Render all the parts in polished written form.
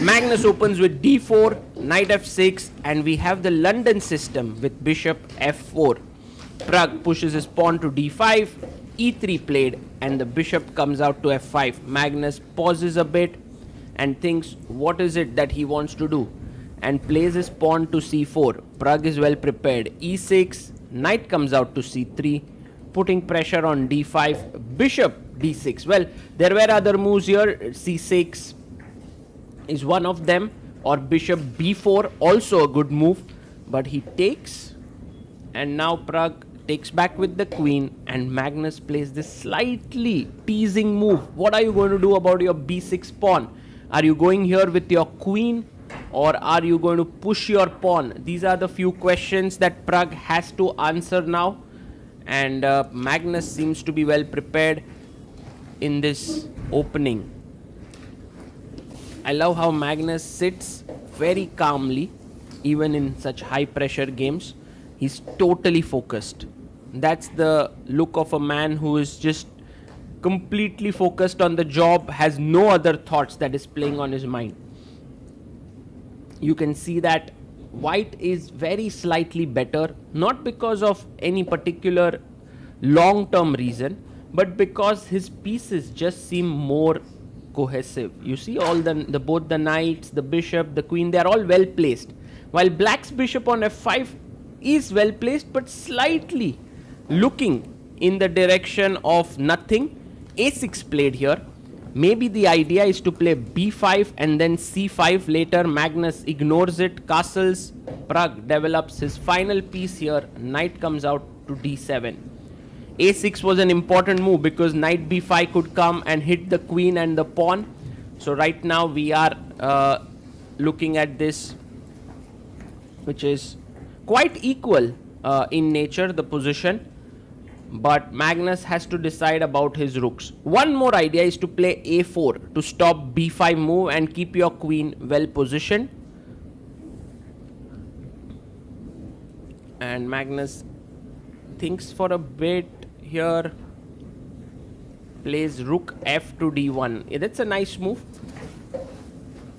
Magnus opens with d4, knight f6, and we have the London system with bishop f4. Pragg pushes his pawn to d5, e3 played, and the bishop comes out to f5. Magnus pauses a bit and thinks what is it that he wants to do, and plays his pawn to c4. Pragg is well prepared. e6, knight comes out to c3, putting pressure on d5, bishop d6. Well, there were other moves here. c6 is one of them, or bishop b4, also a good move, but he takes, and now Pragg takes back with the queen, and Magnus plays this slightly teasing move. What are you going to do about your b6 pawn? Are you going here with your queen, or are you going to push your pawn? These are the few questions that Pragg has to answer now, and Magnus seems to be well prepared in this opening. I love how Magnus sits very calmly, even in such high pressure games. He's totally focused. That's the look of a man who is just completely focused on the job, has no other thoughts that is playing on his mind. You can see that white is very slightly better, not because of any particular long-term reason, but because his pieces just seem more cohesive. You see all both the knights, the bishop, the queen, they are all well placed, while black's bishop on f5 is well placed but slightly looking in the direction of nothing. a6 played here. Maybe the idea is to play b5 and then c5 later. Magnus ignores it, castles. Pragg develops his final piece here. Knight comes out to d7. a6 was an important move because knight b5 could come and hit the queen and the pawn. So right now we are looking at this, which is quite equal in nature, the position. But Magnus has to decide about his rooks. One more idea is to play a4 to stop b5 move and keep your queen well positioned. And Magnus thinks for a bit here, plays rook f to d1. That's a nice move.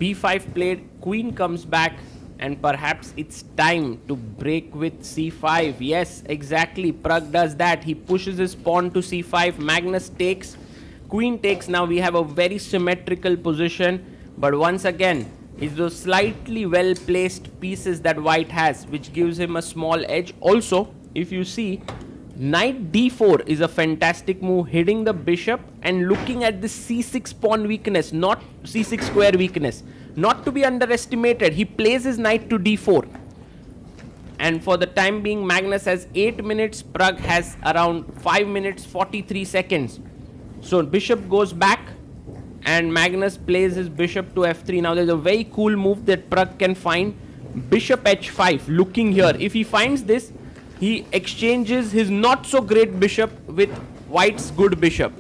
b5 played, queen comes back, and perhaps it's time to break with c5. Yes, exactly. Pragg does that. He pushes his pawn to c5. Magnus takes. Queen takes. Now we have a very symmetrical position. But once again, it's those slightly well placed pieces that white has, which gives him a small edge. Also, if you see, knight d4 is a fantastic move, hitting the bishop and looking at the c6 pawn weakness, not c6 square weakness. Not to be underestimated. He plays his knight to d4. And for the time being, Magnus has 8 minutes. Pragg has around 5 minutes 43 seconds. So bishop goes back and Magnus plays his bishop to f3. Now there's a very cool move that Pragg can find. Bishop h5, looking here. If he finds this, he exchanges his not so great bishop with white's good bishop.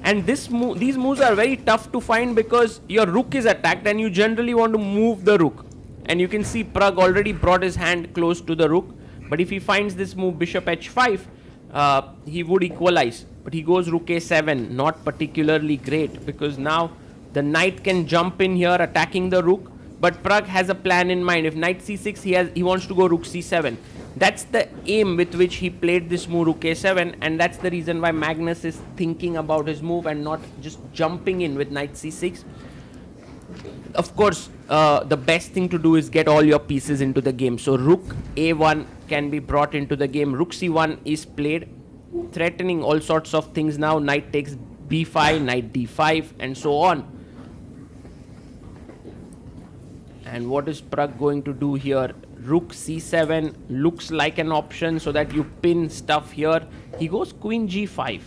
And these moves are very tough to find because your rook is attacked and you generally want to move the rook. And you can see Pragg already brought his hand close to the rook. But if he finds this move bishop h5, he would equalize. But he goes rook a7, not particularly great because now the knight can jump in here attacking the rook. But Pragg has a plan in mind. If knight c6, he wants to go rook c7. That's the aim with which he played this move rook a7, and that's the reason why Magnus is thinking about his move and not just jumping in with knight c6. Of course, the best thing to do is get all your pieces into the game. So rook a1 can be brought into the game. Rook c1 is played, threatening all sorts of things now. Knight takes b5, knight d5, and so on. And what is Pragg going to do here? Rook c7 looks like an option so that you pin stuff here. He goes queen g5.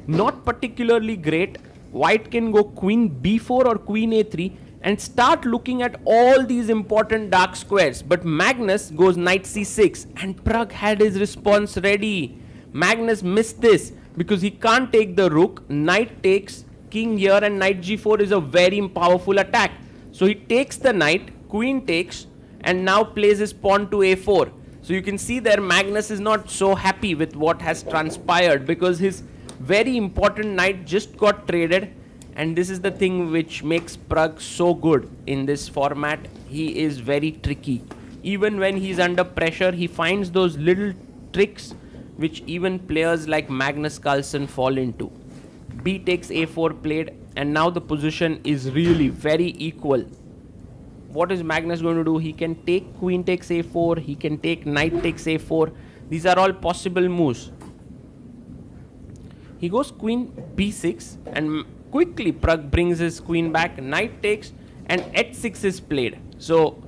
Not particularly great. White can go queen b4 or queen a3 and start looking at all these important dark squares. But Magnus goes knight c6 and Pragg had his response ready. Magnus missed this because he can't take the rook. Knight takes, king here, and knight g4 is a very powerful attack. So he takes the knight, queen takes, and now plays his pawn to a4. So you can see there Magnus is not so happy with what has transpired because his very important knight just got traded And this is the thing which makes Pragg so good in this format. He is very tricky. Even when he's under pressure, he finds those little tricks which even players like Magnus Carlsen fall into. B takes a4 played, and now the position is really very equal. What is Magnus going to do? He can take queen takes a4, he can take knight takes a4. These are all possible moves. He goes queen b6, and quickly Pragg brings his queen back. Knight takes, and h6 is played. So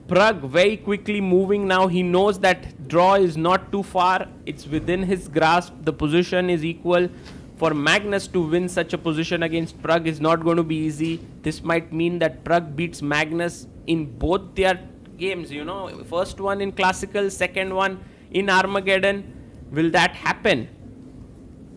Pragg very quickly moving now. He knows that draw is not too far. It's within his grasp. The position is equal. For Magnus to win such a position against Pragg is not going to be easy. This might mean that Pragg beats Magnus in both their games, you know. First one in Classical, second one in Armageddon. Will that happen?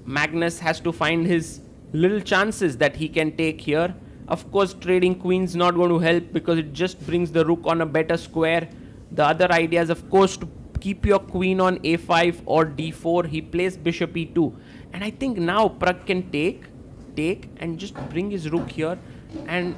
Magnus has to find his little chances that he can take here. Of course, trading queens not going to help because it just brings the rook on a better square. The other idea is, of course, to keep your queen on a5 or d4. He plays bishop e2. And I think now Pragg can take, and just bring his rook here. And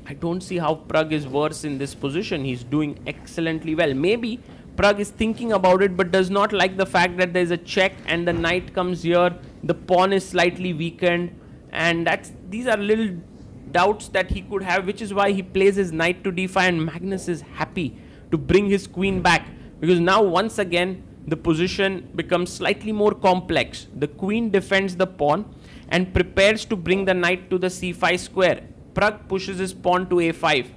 I don't see how Pragg is worse in this position. He's doing excellently well. Maybe Pragg is thinking about it, but does not like the fact that there's a check and the knight comes here. The pawn is slightly weakened. And these are little doubts that he could have, which is why he plays his knight to d5, and Magnus is happy to bring his queen back. Because now once again, the position becomes slightly more complex. The queen defends the pawn and prepares to bring the knight to the c5 square. Pragg pushes his pawn to a5,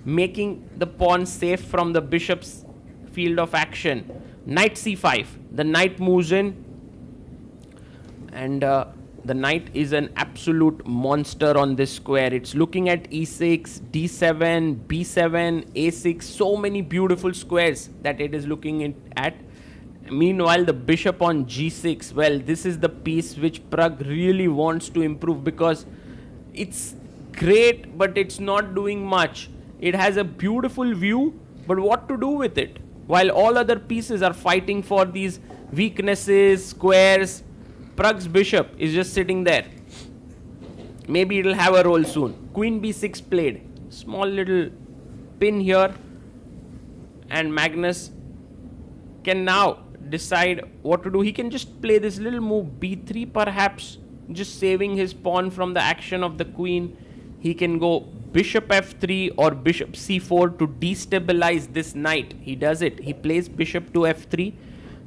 making the pawn safe from the bishop's field of action. Knight c5. The knight moves in, and the knight is an absolute monster on this square. It's looking at e6, d7, b7, a6. So many beautiful squares that it is looking at. Meanwhile, the bishop on g6, well, this is the piece which Pragg really wants to improve, because it's great, but it's not doing much. It has a beautiful view, but what to do with it? While all other pieces are fighting for these weaknesses, squares, Pragg's bishop is just sitting there. Maybe it'll have a role soon. Queen b6 played. Small little pin here, and Magnus can now decide what to do. He can just play this little move b3 perhaps, just saving his pawn from the action of the queen. He can go bishop f3 or bishop c4 to destabilize this knight. He does it. He plays bishop to f3.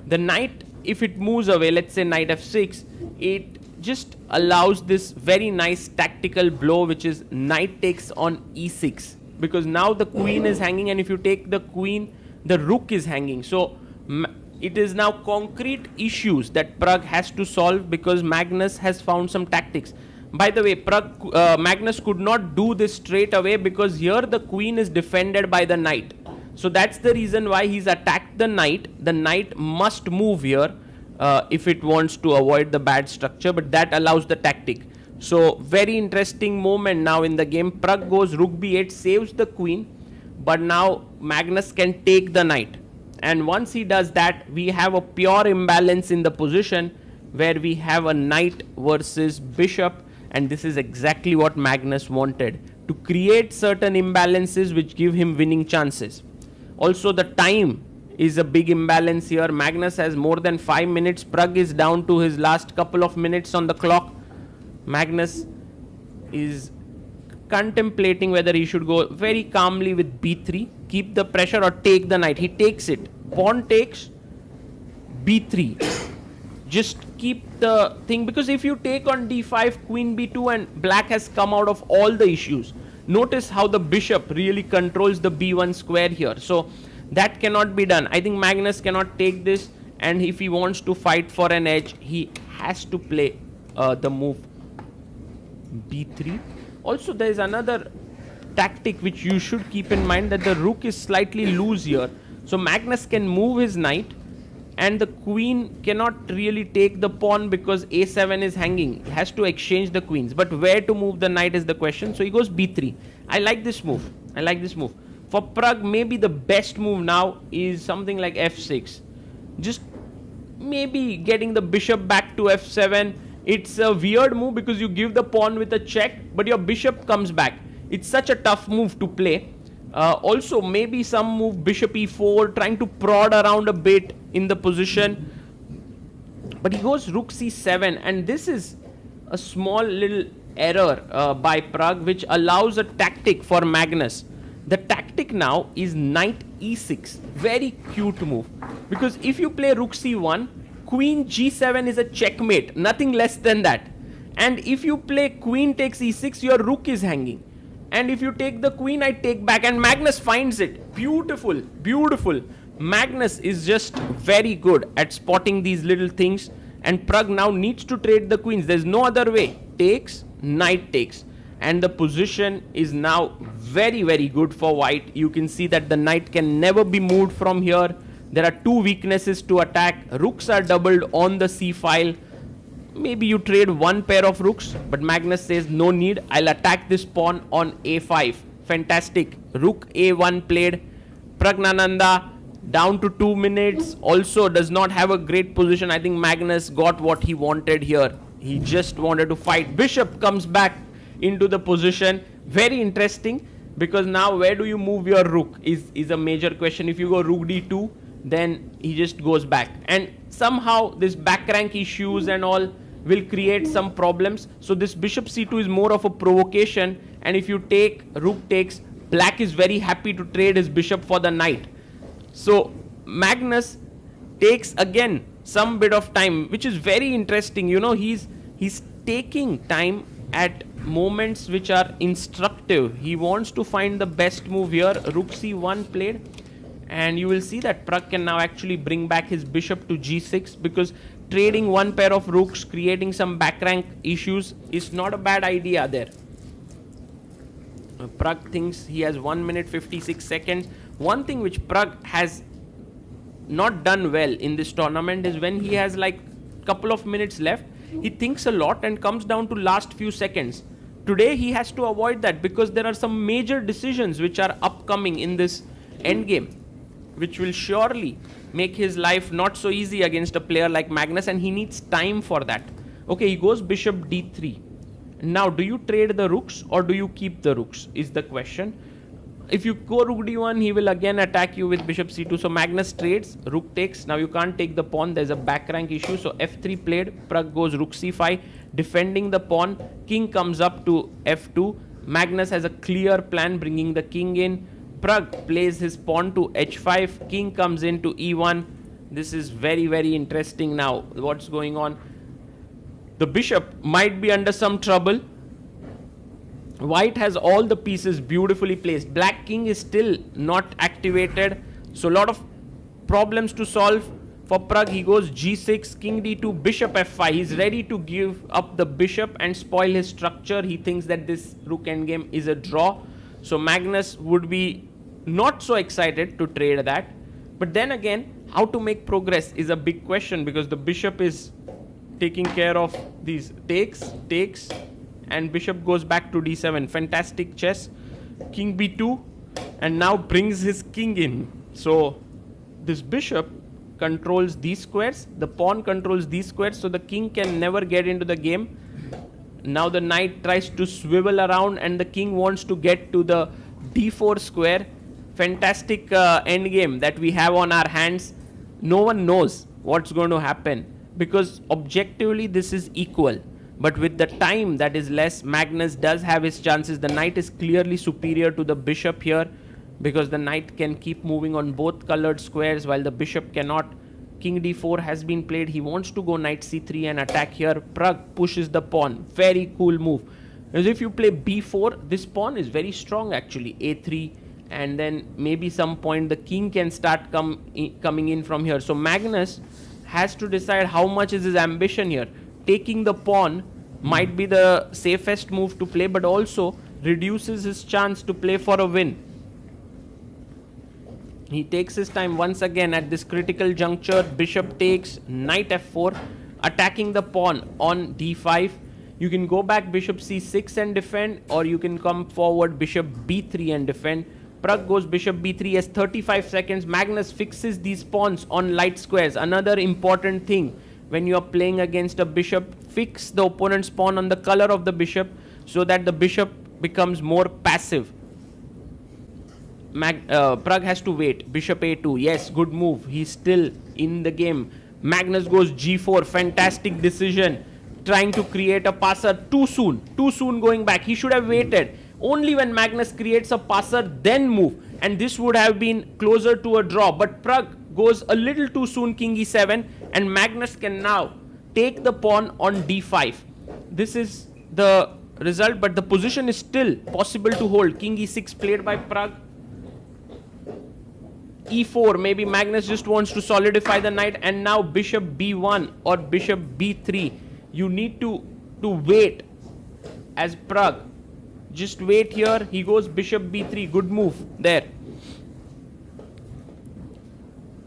The knight, if it moves away, let's say knight f6, it just allows this very nice tactical blow, which is knight takes on e6, because now the queen is hanging, and if you take the queen, the rook is hanging. So it is now concrete issues that Pragg has to solve, because Magnus has found some tactics. By the way, Magnus could not do this straight away, because here the queen is defended by the knight. So that's the reason why he's attacked the knight. The knight must move here if it wants to avoid the bad structure, but that allows the tactic. So very interesting moment now in the game. Pragg goes rook b8, saves the queen, but now Magnus can take the knight. And once he does that, we have a pure imbalance in the position, where we have a knight versus bishop, and this is exactly what Magnus wanted, to create certain imbalances which give him winning chances. Also, the time is a big imbalance here. Magnus has more than 5 minutes. Pragg is down to his last couple of minutes on the clock. Magnus is contemplating whether he should go very calmly with b3, keep the pressure, or take the knight. He takes it. Pawn takes b3. Just keep the thing, because if you take on d5, queen b2, and black has come out of all the issues. Notice how the bishop really controls the b1 square here. So that cannot be done. I think Magnus cannot take this, and if he wants to fight for an edge, he has to play the move b3. Also, there is another tactic which you should keep in mind, that the rook is slightly loose here. So Magnus can move his knight, and the queen cannot really take the pawn because a7 is hanging. He has to exchange the queens. But where to move the knight is the question. So he goes b3. I like this move. I like this move. For Pragg, maybe the best move now is something like f6. Just maybe getting the bishop back to f7, It's a weird move because you give the pawn with a check, but your bishop comes back. It's such a tough move to play. Also, maybe some move bishop e4, trying to prod around a bit in the position. But he goes rook c7, and this is a small little error by Pragg, which allows a tactic for Magnus. The tactic now is knight e6. Very cute move. Because if you play rook c1, queen g7 is a checkmate. Nothing less than that. And if you play queen takes e6, your rook is hanging. And if you take the queen, I take back. And Magnus finds it. Beautiful. Beautiful. Magnus is just very good at spotting these little things. And Pragg now needs to trade the queens. There's no other way. Takes, knight takes. And the position is now very, very good for white. You can see that the knight can never be moved from here. There are two weaknesses to attack. Rooks are doubled on the c file. Maybe you trade one pair of rooks, but Magnus says no need. I'll attack this pawn on a5. Fantastic. Rook a1 played. Praggnanandhaa down to 2 minutes. Also does not have a great position. I think Magnus got what he wanted here. He just wanted to fight. Bishop comes back into the position. Very interesting, because now where do you move your rook is a major question. If you go rook d2, then he just goes back. And somehow this back rank issues and all will create some problems. So this bishop c2 is more of a provocation. And if you take rook takes, black is very happy to trade his bishop for the knight. So Magnus takes again some bit of time, which is very interesting. You know, he's taking time at moments which are instructive. He wants to find the best move here. Rook c1 played, and you will see that Pragg can now actually bring back his bishop to g6, because trading one pair of rooks, creating some back rank issues is not a bad idea there. Pragg thinks he has 1 minute 56 seconds. One thing which Pragg has not done well in this tournament is when he has like couple of minutes left, he thinks a lot and comes down to last few seconds. Today he has to avoid that, because there are some major decisions which are upcoming in this endgame, which will surely make his life not so easy against a player like Magnus, and he needs time for that. Okay, he goes bishop d3. Now, do you trade the rooks or do you keep the rooks is the question. If you go rook d1, he will again attack you with bishop c2. So Magnus trades, rook takes. Now you can't take the pawn. There's a back rank issue. So f3 played. Pragg goes rook c5, defending the pawn. King comes up to f2. Magnus has a clear plan, bringing the king in. Pragg plays his pawn to h5. King comes into e1. This is very, very interesting now. What's going on? The bishop might be under some trouble. White has all the pieces beautifully placed. Black king is still not activated. So a lot of problems to solve for Pragg. He goes g6, king d2, bishop f5. He's ready to give up the bishop and spoil his structure. He thinks that this rook endgame is a draw. So Magnus would be not so excited to trade that. But then again, how to make progress is a big question, because the bishop is taking care of these takes, and bishop goes back to d7. Fantastic chess. King b2, and now brings his king in. So this bishop controls these squares, the pawn controls these squares, so the king can never get into the game. Now the knight tries to swivel around, and the king wants to get to the d4 square. Fantastic endgame that we have on our hands. No one knows what's going to happen, because objectively this is equal. But with the time that is less, Magnus does have his chances. The knight is clearly superior to the bishop here, because the knight can keep moving on both colored squares while the bishop cannot. King d4 has been played. He wants to go knight c3 and attack here. Pragg pushes the pawn. Very cool move. As if you play b4, this pawn is very strong actually. a3, and then maybe some point the king can start coming in from here. So Magnus has to decide how much is his ambition here. Taking the pawn might be the safest move to play, but also reduces his chance to play for a win. He takes his time once again at this critical juncture. Bishop takes, knight f4, attacking the pawn on d5. You can go back bishop c6 and defend, or you can come forward bishop b3 and defend. Pragg goes bishop b3 as 35 seconds. Magnus fixes these pawns on light squares. Another important thing. when you are playing against a bishop, fix the opponent's pawn on the color of the bishop so that the bishop becomes more passive. Pragg has to wait. Bishop a2. Yes, good move. He's still in the game. Magnus goes g4. Fantastic decision. Trying to create a passer too soon. Too soon going back. He should have waited. Only when Magnus creates a passer, then move. And this would have been closer to a draw. But Pragg goes a little too soon, king e7. And Magnus can now take the pawn on d5. This is the result, but the position is still possible to hold. King e6 played by Pragg. e4, maybe Magnus just wants to solidify the knight, and now bishop b1 or bishop b3. You need to wait as Pragg. Just wait here. He goes bishop b3. Good move there.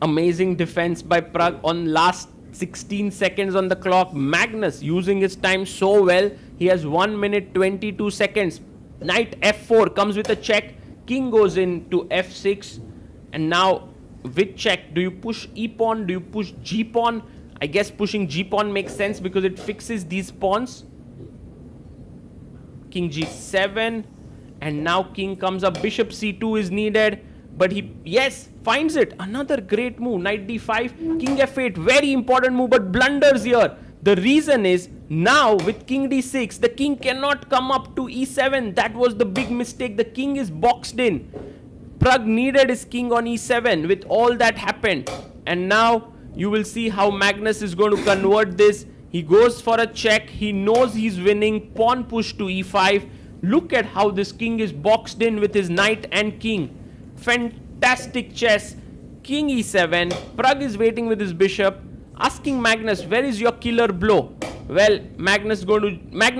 Amazing defense by Pragg on last 16 seconds on the clock. Magnus using his time so well. He has 1 minute 22 seconds. Knight f4 comes with a check. King goes into f6. And now with check, do you push e-pawn? Do you push g-pawn? I guess pushing g-pawn makes sense because it fixes these pawns. King g7. And now king comes up. Bishop c2 is needed. But he, yes, finds it. Another great move. Knight d5. King f8. Very important move, but blunders here. The reason is now with king d6, the king cannot come up to e7. That was the big mistake. The king is boxed in. Pragg needed his king on e7 with all that happened. And now you will see how Magnus is going to convert this. He goes for a check. He knows he's winning. Pawn push to e5. Look at how this king is boxed in with his knight and king. Fantastic chess. King e7. Pragg is waiting with his bishop, asking Magnus, where is your killer blow? Well, Magnus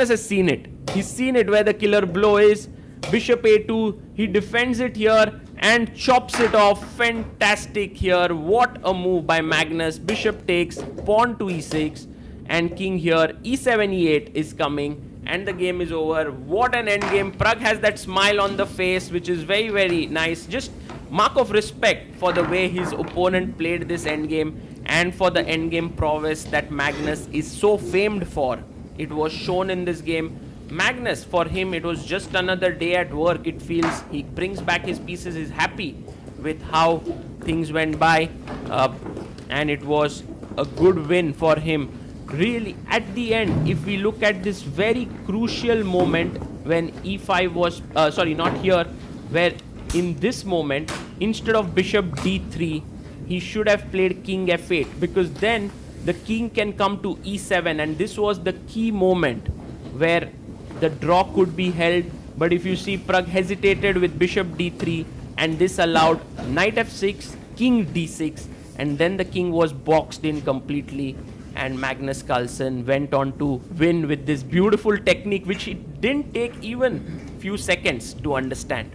has seen it. He's seen it where the killer blow is. Bishop a2. He defends it here and chops it off. Fantastic here. What a move by Magnus. Bishop takes, pawn to e6, and king here. e7, e8 is coming, and the game is over. What an endgame. Pragg has that smile on the face, which is very, very nice. Just mark of respect for the way his opponent played this endgame and for the endgame prowess that Magnus is so famed for. It was shown in this game. Magnus, for him, it was just another day at work. It feels he brings back his pieces. He's happy with how things went by. And it was a good win for him. Really, at the end, if we look at this very crucial moment when e5 was, sorry, not here, where in this moment, instead of bishop d3, he should have played king f8, because then the king can come to e7, and this was the key moment where the draw could be held. But if you see, Pragg hesitated with bishop d3, and this allowed knight f6, king d6, and then the king was boxed in completely, and Magnus Carlsen went on to win with this beautiful technique, which it didn't take even few seconds to understand.